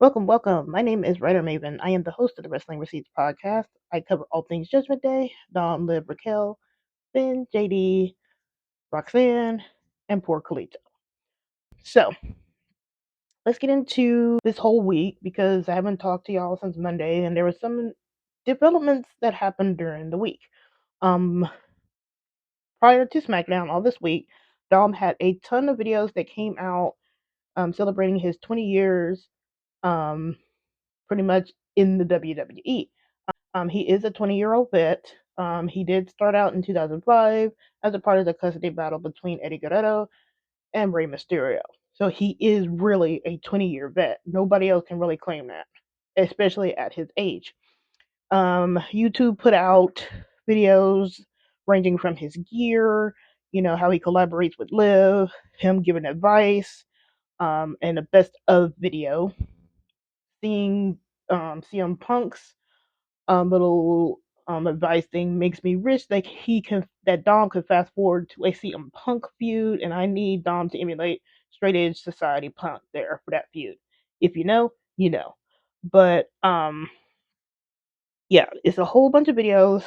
Welcome, welcome. My name is WriterMaven. I am the host of the Wrestling Receipts podcast. I cover all things Judgment Day, Dom, Liv, Raquel, Finn, JD, Roxanne, and poor Khalito. So, let's get into this whole week because I haven't talked to y'all since Monday and there were some developments that happened during the week. Prior to SmackDown all this week, Dom had a ton of videos that came out celebrating his 20 years um, pretty much in the WWE. He is a 20-year-old vet. He did start out in 2005 as a part of the custody battle between Eddie Guerrero and Rey Mysterio. So he is really a 20-year vet. Nobody else can really claim that, especially at his age. YouTube put out videos ranging from his gear, how he collaborates with Liv, him giving advice, and the best of video, seeing CM Punk's little advice thing makes me wish that Dom could fast forward to a CM Punk feud, and I need Dom to emulate Straight Edge Society Punk there for that feud. If you know, you know. But yeah, it's a whole bunch of videos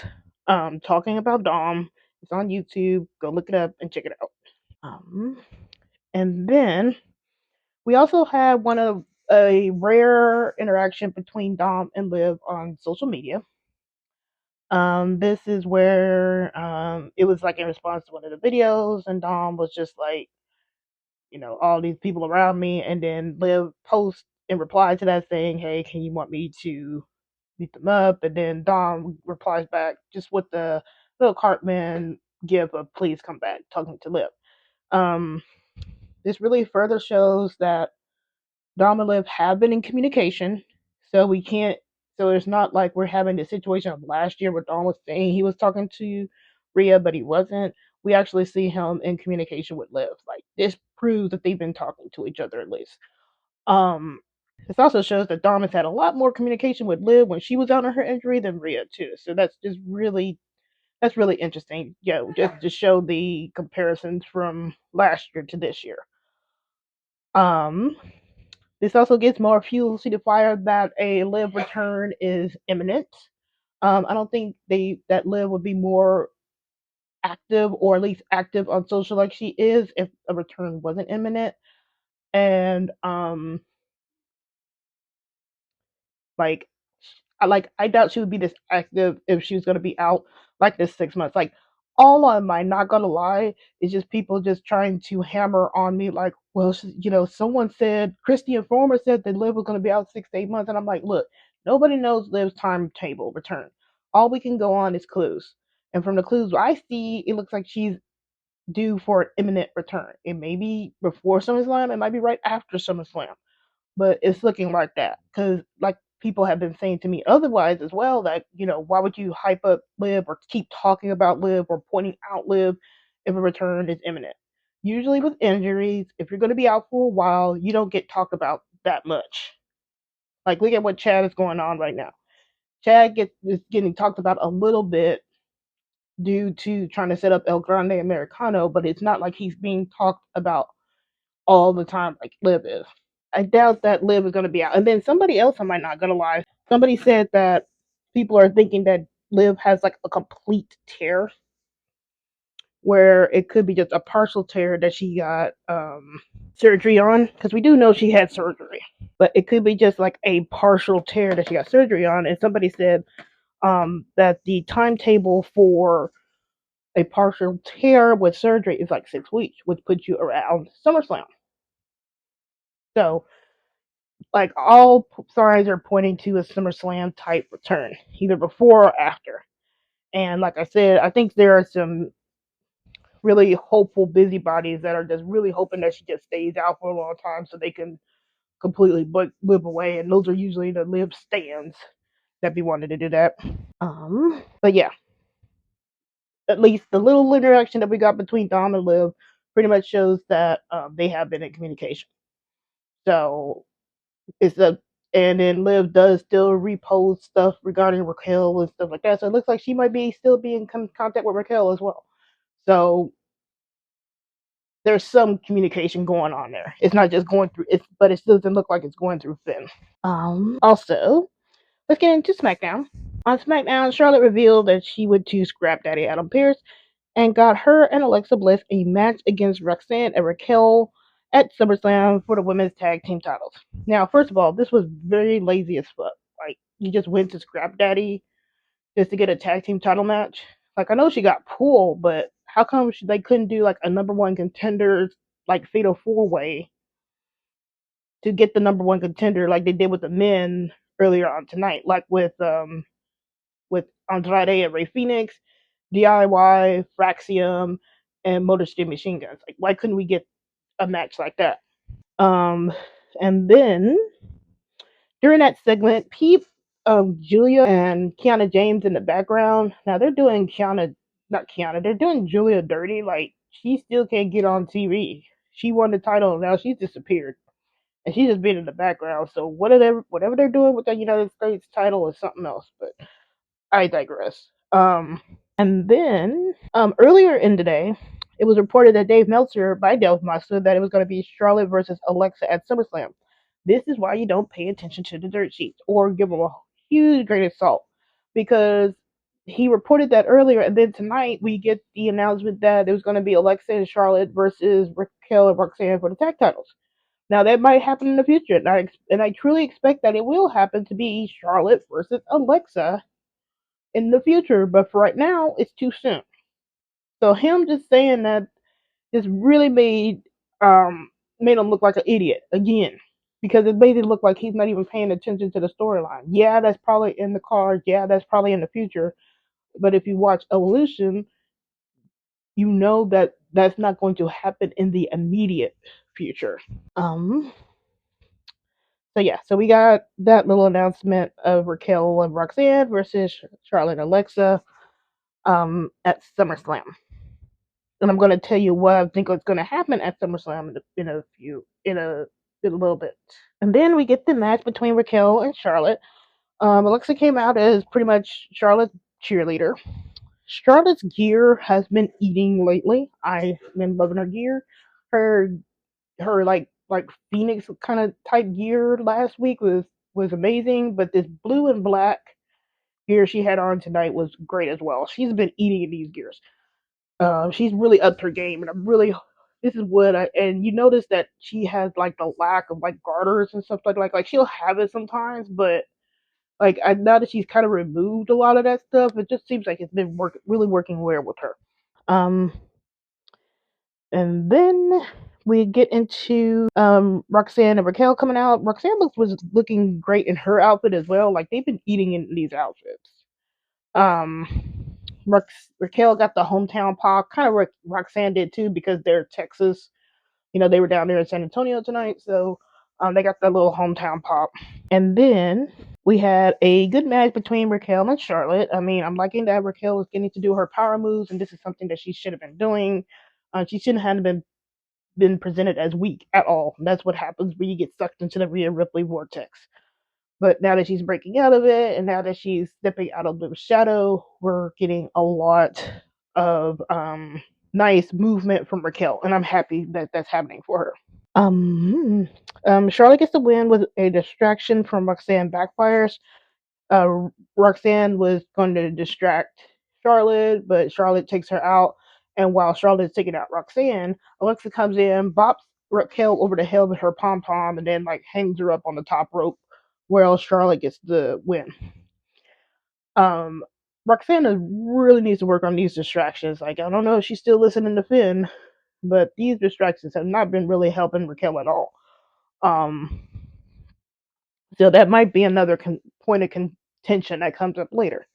talking about Dom. It's on YouTube. Go look it up and check it out. Um, and then we also had one of a rare interaction between Dom and Liv on social media. This is where it was like in response to one of the videos, and Dom was just like, all these people around me, and then Liv post in reply to that saying, "Hey, can you want me to beat them up?" And then Dom replies back just with the little Cartman gif of "Please come back," talking to Liv. Um, this really further shows that Dom and Liv have been in communication, so we can't. So it's not like we're having the situation of last year where Dom was saying he was talking to Rhea, but he wasn't. We actually see him in communication with Liv. Like this proves that they've been talking to each other at least. Um, this also shows that Dom has had a lot more communication with Liv when she was out on her injury than Rhea too. So that's really interesting. Just to show the comparisons from last year to this year. Um, this also gives more fuel to the fire that a Liv return is imminent. I don't think that Liv would be more active or at least active on social like she is if a return wasn't imminent. And like I doubt she would be this active if she was gonna be out like this 6 months. Like all of my not gonna lie is just people just trying to hammer on me like, well, someone said Christy Informer said that Liv was gonna be out 6 to 8 months, and I'm like, look, nobody knows Liv's timetable return. All we can go on is clues, and from the clues I see, it looks like she's due for an imminent return. It may be before SummerSlam, it might be right after SummerSlam, but it's looking like that because like people have been saying to me otherwise as well that why would you hype up Liv or keep talking about Liv or pointing out Liv if a return is imminent? Usually with injuries, if you're going to be out for a while, you don't get talked about that much. Like look at what Chad is going on right now. Is getting talked about a little bit due to trying to set up El Grande Americano, but it's not like he's being talked about all the time like Liv is. I doubt that Liv is going to be out. And then somebody else, I'm not going to lie, somebody said that people are thinking that Liv has like a complete tear, where it could be just a partial tear that she got surgery on, because we do know she had surgery, but it could be just like a partial tear that she got surgery on. And somebody said that the timetable for a partial tear with surgery is like 6 weeks, which puts you around SummerSlam. So like all signs are pointing to a SummerSlam type return, either before or after. And like I said, I think there are some really hopeful busybodies that are just really hoping that she just stays out for a long time so they can completely Liv away. And those are usually the Liv stands that be wanting to do that. But yeah, at least the little interaction that we got between Dom and Liv pretty much shows that they have been in communication. So it's a and then Liv does still repost stuff regarding Raquel and stuff like that. So it looks like she might be still be in contact with Raquel as well. So there's some communication going on there. It's not just going through it, but it still doesn't look like it's going through Finn. Also, let's get into SmackDown. On SmackDown, Charlotte revealed that she would choose Scrap Daddy Adam Pearce and got her and Alexa Bliss a match against Roxanne and Raquel at SummerSlam for the women's tag team titles. Now, first of all, this was very lazy as fuck. Like, you just went to Scrap Daddy just to get a tag team title match. Like, I know she got pulled, but how come they couldn't do like a number one contenders like fatal four way to get the number one contender like they did with the men earlier on tonight, like with Andrade and Ray Phoenix, DIY, Fraxium, and Motor City Machine Guns. Like, why couldn't we get a match like that? Um, and then during that segment, Julia and Kiana James in the background. Now they're doing not Kiana, they're doing Julia dirty. Like, she still can't get on TV. She won the title, and now she's disappeared, and she's just been in the background. So whatever they're doing with the United States title is something else. But I digress. And then earlier in the day, it was reported that Dave Meltzer by Dave Meltzer that it was going to be Charlotte versus Alexa at SummerSlam. This is why you don't pay attention to the dirt sheets or give them a huge grain of salt, because he reported that earlier, and then tonight we get the announcement that it was going to be Alexa and Charlotte versus Raquel and Roxanne for the tag titles. Now that might happen in the future, and I truly expect that it will happen to be Charlotte versus Alexa in the future, but for right now, it's too soon. So him just saying that just really made him look like an idiot again, because it made it look like he's not even paying attention to the storyline. Yeah, that's probably in the cards. Yeah, that's probably in the future. But if you watch Evolution, you know that that's not going to happen in the immediate future. Um. So yeah, so we got that little announcement of Raquel and Roxanne versus Charlotte and Alexa at SummerSlam. And I'm going to tell you what I think is going to happen at SummerSlam in a little bit. And then we get the match between Raquel and Charlotte. Alexa came out as pretty much Charlotte's cheerleader. Charlotte's gear has been eating lately. I've been loving her gear. Her like Phoenix kind of type gear last week was amazing, but this blue and black gear she had on tonight was great as well. She's been eating these gears. She's really upped her game, and I'm really. This is what I and you notice that she has like the lack of like garters and stuff like she'll have it sometimes, but like now that she's kind of removed a lot of that stuff, it just seems like it's been really working well with her. Um, and then we get into Roxanne and Raquel coming out. Roxanne was looking great in her outfit as well. Like, they've been eating in these outfits. Um, Raquel got the hometown pop, kind of Roxanne did too, because they're Texas. You know, they were down there in San Antonio tonight, so they got that little hometown pop. And then we had a good match between Raquel and Charlotte. I mean, I'm liking that Raquel was getting to do her power moves, and this is something that she should have been doing. She shouldn't have been presented as weak at all. That's what happens when you get sucked into the Rhea Ripley vortex. But now that she's breaking out of it, and now that she's stepping out of the shadow, we're getting a lot of nice movement from Raquel, and I'm happy that that's happening for her. Charlotte gets the win with a distraction from Roxanne backfires. Roxanne was going to distract Charlotte, but Charlotte takes her out. And while Charlotte's taking out Roxanne, Alexa comes in, bops Raquel over the head with her pom pom, and then like hangs her up on the top rope, where else Charlotte gets the win. Um, Roxanne really needs to work on these distractions. Like, I don't know if she's still listening to Finn, but these distractions have not been really helping Raquel at all. So that might be another point of contention that comes up later.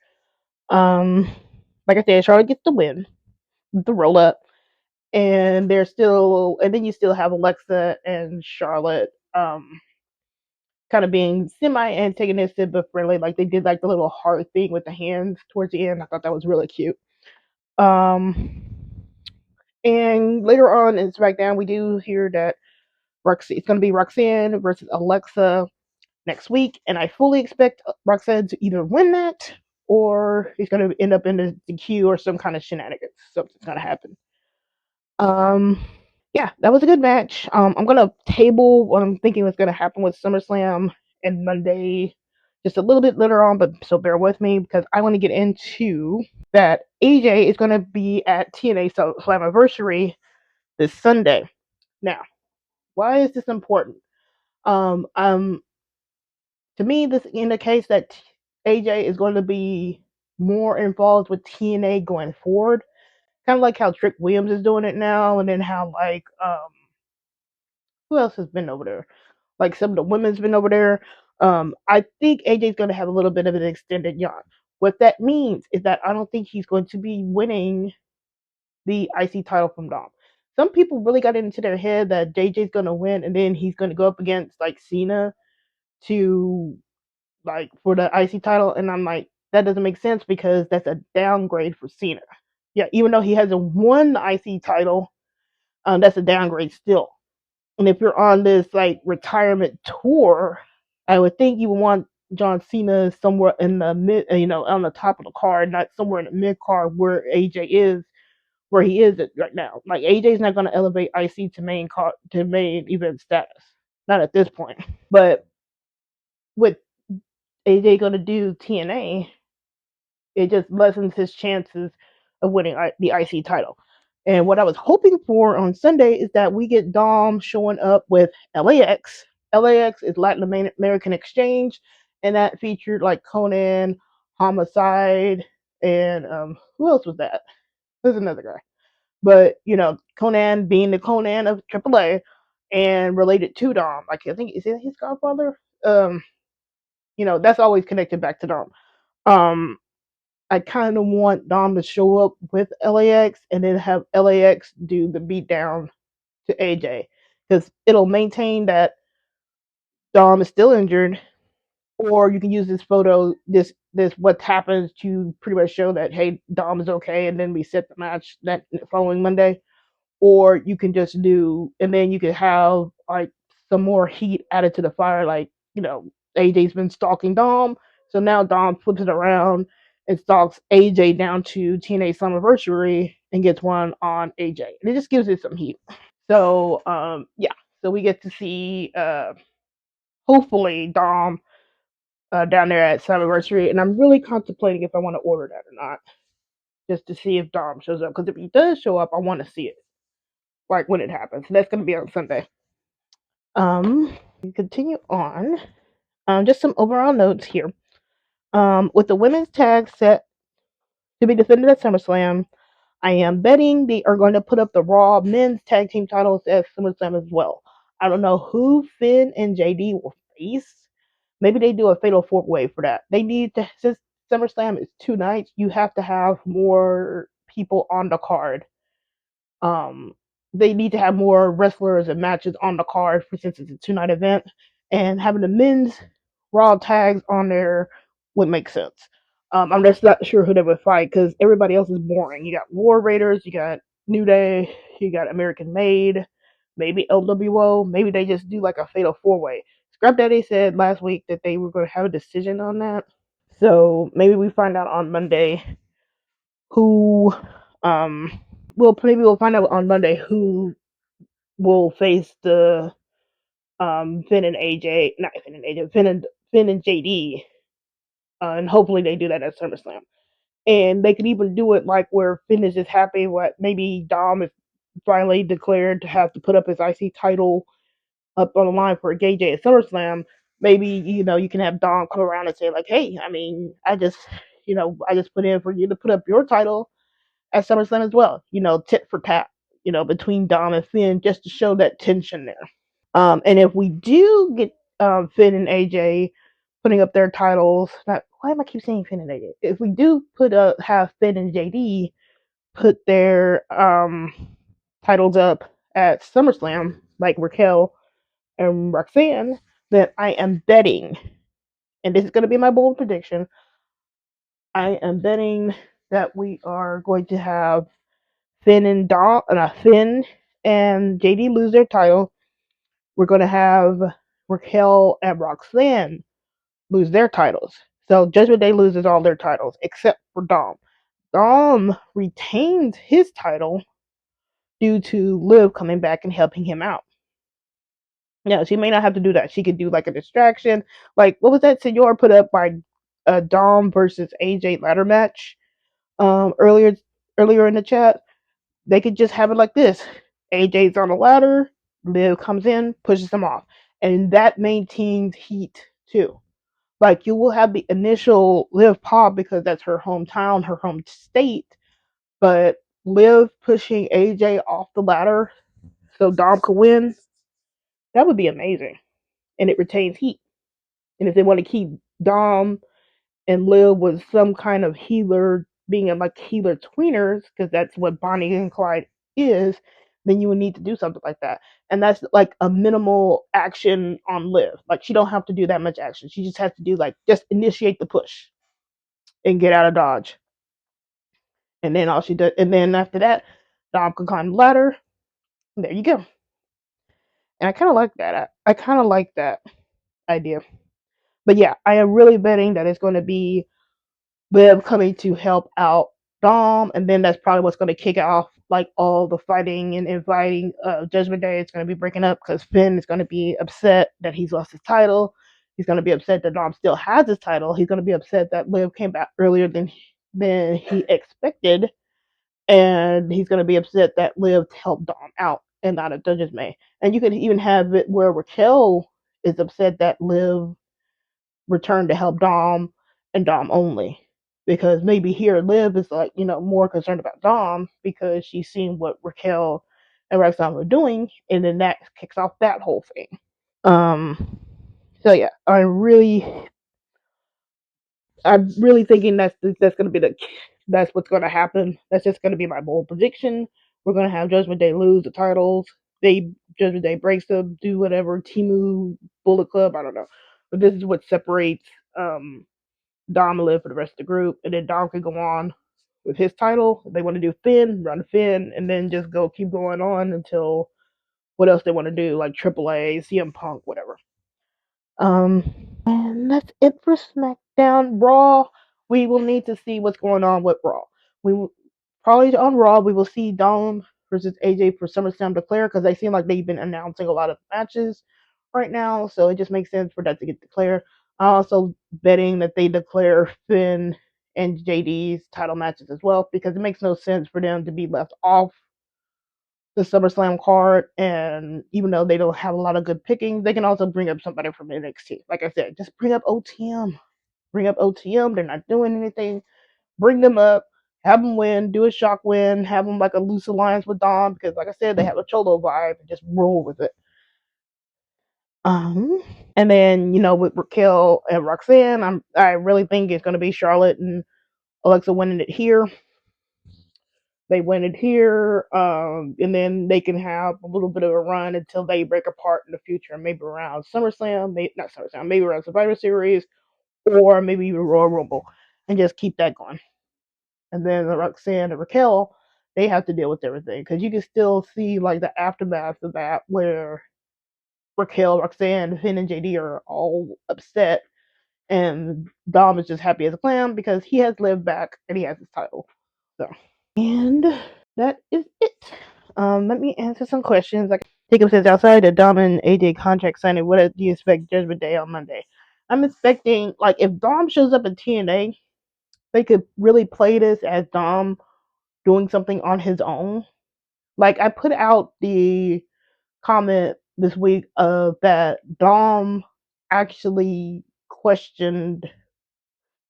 Like I said, Charlotte gets the win, the roll up, and then you still have Alexa and Charlotte, kind of being semi-antagonistic but friendly. Like, they did like the little heart thing with the hands towards the end. I thought that was really cute. And later on in SmackDown, we do hear that it's going to be Roxanne versus Alexa next week, and I fully expect Roxanne to either win that or he's going to end up in the DQ or some kind of shenanigans. Something's going to happen. Yeah, that was a good match. I'm gonna table what I'm thinking was gonna happen with SummerSlam and Monday just a little bit later on, but so bear with me because I want to get into that. AJ is gonna be at TNA Slammiversary this Sunday. Now, why is this important? Um, um, to me, this indicates that AJ is going to be more involved with TNA going forward, kind of like how Trick Williams is doing it now, and then how like who else has been over there? Like some of the women's been over there. I think AJ's going to have a little bit of an extended yawn. What that means is that I don't think he's going to be winning the IC title from Dom. Some people really got into their head that JJ's going to win, and then he's going to go up against like Cena to like for the IC title, and I'm like, that doesn't make sense because that's a downgrade for Cena. Yeah, even though he hasn't won the IC title, that's a downgrade still. And if you're on this like retirement tour, I would think you would want John Cena somewhere in the mid, on the top of the card, not somewhere in the mid card where AJ is, where he is right now. Like AJ's not going to elevate IC to main card to main event status, not at this point. But with AJ going to do TNA, it just lessens his chances of winning the IC title. And what I was hoping for on Sunday is that we get Dom showing up with LAX. LAX is Latin American Exchange, and that featured like Conan, Homicide, and who else was that? There's another guy. But Conan being the Conan of AAA and related to Dom. Like I think is it his godfather? That's always connected back to Dom. Um, I kind of want Dom to show up with LAX and then have LAX do the beatdown to AJ because it'll maintain that Dom is still injured, or you can use this photo, this what happens to pretty much show that hey Dom is okay, and then we set the match that following Monday, or you can just do and then you can have like some more heat added to the fire, like AJ's been stalking Dom, so now Dom flips it around and stalks AJ down to TNA Slammiversary and gets one on AJ, and it just gives it some heat. So yeah, so we get to see hopefully Dom down there at Slammiversary, and I'm really contemplating if I want to order that or not, just to see if Dom shows up. Because if he does show up, I want to see it, like when it happens. And that's going to be on Sunday. Continue on. Just some overall notes here. With the women's tag set to be defended at SummerSlam, I am betting they are going to put up the Raw men's tag team titles at SummerSlam as well. I don't know who Finn and JD will face. Maybe they do a fatal four way for that. They need to, since SummerSlam is 2 nights, you have to have more people on the card. Um, they need to have more wrestlers and matches on the card for since it's a 2 night event, and having the men's Raw tags on there would make sense. I'm just not sure who they would fight because everybody else is boring. You got War Raiders, you got New Day, you got American Made, maybe LWO. Maybe they just do like a fatal four way. Scrap Daddy said last week that they were going to have a decision on that. So maybe we find out on Monday who um maybe we'll find out on Monday who will face the Finn and AJ, not Finn and AJ, Finn and JD, and hopefully they do that at SummerSlam. And they could even do it like where Finn is just happy what maybe Dom is finally declared to have to put up his IC title up on the line for AJ at SummerSlam. Maybe you can have Dom come around and say like, hey, I mean, I just put in for you to put up your title at SummerSlam as well. Tit for tat. Between Dom and Finn, just to show that tension there. And if we do get Finn and AJ putting up their titles, why am I keep saying Finn and AJ? If we do have Finn and JD put their titles up at SummerSlam, like Raquel and Roxanne, then I am betting, and this is going to be my bold prediction, I am betting that we are going to have Finn and JD lose their title. We're going to have Raquel and Roxanne lose their titles. So Judgment Day loses all their titles except for Dom. Dom retains his title due to Liv coming back and helping him out. Now, she may not have to do that. She could do like a distraction. Like, what was that Senor put up by Dom versus AJ ladder match earlier in the chat? They could just have it like this. AJ's on the ladder, Liv comes in, pushes him off. And that maintains heat too. Like, you will have the initial Liv pop because that's her hometown, her home state, but Liv pushing AJ off the ladder so Dom could win, that would be amazing. And it retains heat. And if they want to keep Dom and Liv with some kind of healer, being like healer tweeners, because that's what Bonnie and Clyde is, then you would need to do something like that. And that's like a minimal action on Liv. Like, she don't have to do that much action. She just has to do like just initiate the push and get out of dodge. And then all she does, and then after that, Dom can climb the ladder. And there you go. And I kind of like that. I kind of like that idea. But yeah, I am really betting that it's going to be Liv coming to help out Dom, and then that's probably what's going to kick off like all the fighting and inviting. Judgment Day is going to be breaking up because Finn is going to be upset that he's lost his title. He's going to be upset that Dom still has his title. He's going to be upset that Liv came back earlier than he expected, and he's going to be upset that Liv helped Dom out and not a Judgment Day. And you could even have it where Raquel is upset that Liv returned to help Dom and Dom only. Because maybe here Liv is like, more concerned about Dom because she's seen what Raquel and Roxanne were doing, and then that kicks off that whole thing. So yeah, I'm really thinking that's gonna be that's what's gonna happen. That's just gonna be my bold prediction. We're gonna have Judgment Day lose the titles. Judgment Day breaks them, do whatever, Timu, Bullet Club, I don't know. But this is what separates Dom and Liv for the rest of the group, and then Dom can go on with his title. If they want to do Finn, run Finn, and then just keep going on until what else they want to do, like AAA, CM Punk, whatever. And that's it for SmackDown. Raw, we will need to see what's going on with Raw. We will probably on Raw we will see Dom versus AJ for SummerSlam declared because they seem like they've been announcing a lot of matches right now, so it just makes sense for that to get declared. I'm also betting that they declare Finn and JD's title matches as well because it makes no sense for them to be left off the SummerSlam card. And even though they don't have a lot of good pickings, they can also bring up somebody from NXT. Like I said, just bring up OTM. Bring up OTM. They're not doing anything. Bring them up. Have them win. Do a shock win. Have them like a loose alliance with Dom because, like I said, they have a Cholo vibe and just roll with it. And then with Raquel and Roxanne, I really think it's going to be Charlotte and Alexa winning it here. They win it here, and then they can have a little bit of a run until they break apart in the future, maybe around SummerSlam, not SummerSlam, maybe around Survivor Series, or maybe even Royal Rumble, and just keep that going. And then Roxanne and Raquel, they have to deal with everything because you can still see like the aftermath of that, where Raquel, Roxanne, Finn, and JD are all upset, and Dom is just happy as a clam because he has lived back and he has his title. So, and that is it. Let me answer some questions. Like Jacob says, outside the Dom and AJ contract signing, what do you expect Judgment Day on Monday? I'm expecting, like, if Dom shows up in TNA, they could really play this as Dom doing something on his own. Like, I put out the comment this week of that Dom actually questioned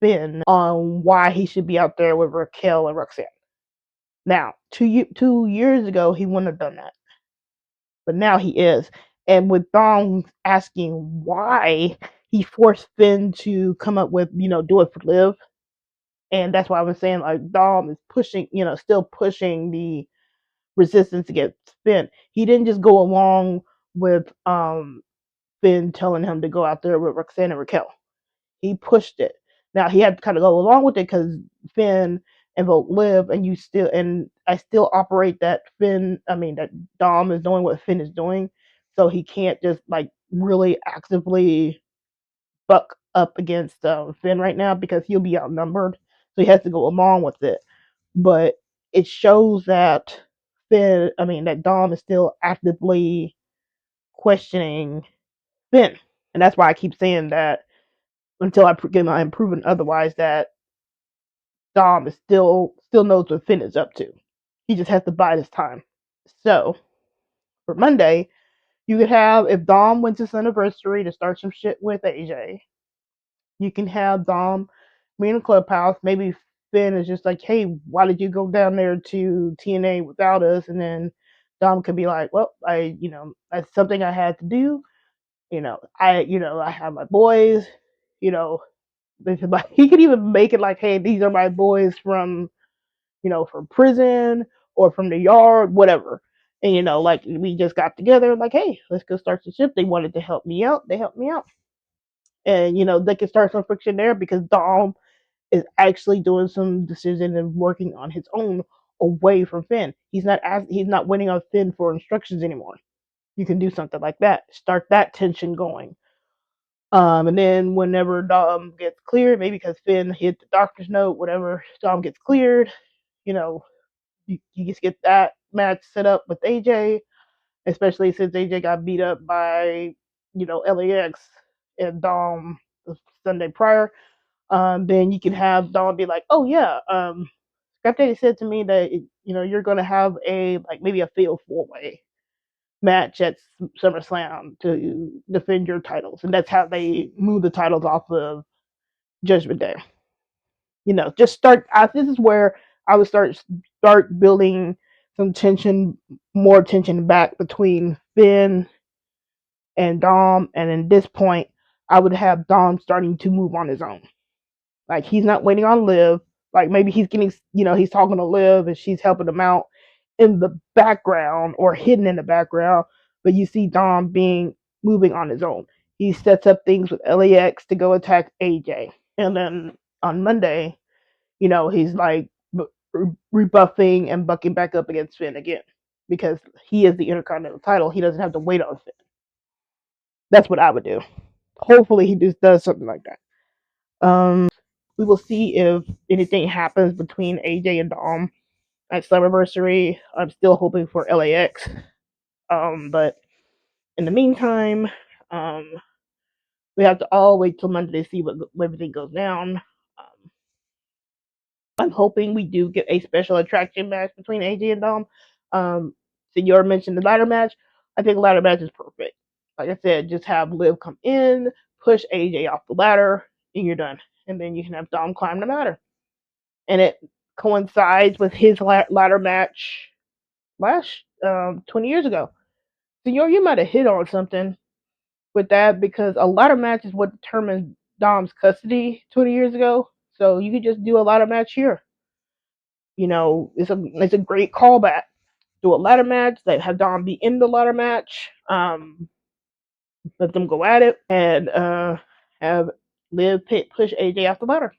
Finn on why he should be out there with Raquel and Roxanne. Now, 2 years ago, he wouldn't have done that. But now he is. And with Dom asking why, he forced Finn to come up with, do it for Liv. And that's why I was saying, like, Dom is pushing, still pushing the resistance against Finn. He didn't just go along with Finn telling him to go out there with Roxanne and Raquel. He pushed it. Now he had to kind of go along with it because Finn invoked Liv, and I still operate that that Dom is knowing what Finn is doing, so he can't just like really actively buck up against Finn right now because he'll be outnumbered. So he has to go along with it, but it shows that that Dom is still actively questioning Finn, and that's why I keep saying that until I get my proven otherwise, that Dom is still knows what Finn is up to. He just has to bide his time. So for Monday, you could have, if Dom wins his anniversary, to start some shit with AJ. You can have Dom be in the clubhouse. Maybe Finn is just like, hey, why did you go down there to TNA without us? And then Dom could be like, well, that's something I had to do. I have my boys. You know, he could even make it like, hey, these are my boys from prison or from the yard, whatever. And like we just got together, like, hey, let's go start the ship. They wanted to help me out. They helped me out. And they can start some friction there because Dom is actually doing some decision and working on his own away from Finn. He's not waiting on Finn for instructions anymore. You can do something like that. Start that tension going. And then whenever Dom gets cleared, maybe because Finn hit the doctor's note, whatever, Dom gets cleared, you know, you just get that match set up with AJ, especially since AJ got beat up by, LAX and Dom the Sunday prior. Then you can have Dom be like, oh yeah, Scrap Daddy said to me that you're gonna have maybe a fatal 4-way match at SummerSlam to defend your titles, and that's how they move the titles off of Judgment Day. Just start. This is where I would start building some tension, more tension back between Finn and Dom, and at this point, I would have Dom starting to move on his own. Like he's not waiting on Liv. Like maybe he's getting, he's talking to Liv and she's helping him out in the background or hidden in the background. But you see Dom moving on his own. He sets up things with LAX to go attack AJ, and then on Monday, he's like rebuffing and bucking back up against Finn again because he is the Intercontinental title. He doesn't have to wait on Finn. That's what I would do. Hopefully, he just does something like that. We will see if anything happens between AJ and Dom at Slammiversary. I'm still hoping for LAX. But in the meantime, we have to all wait till Monday to see what everything goes down. I'm hoping we do get a special attraction match between AJ and Dom. Senor mentioned the ladder match. I think the ladder match is perfect. Like I said, just have Liv come in, push AJ off the ladder, and you're done. And then you can have Dom climb the ladder. And it coincides with his ladder match last 20 years ago. Senor, you might have hit on something with that because a ladder match is what determined Dom's custody 20 years ago. So you could just do a ladder match here. It's a great callback. Do a ladder match. They have Dom be in the ladder match. Let them go at it and have Liv push AJ off the ladder.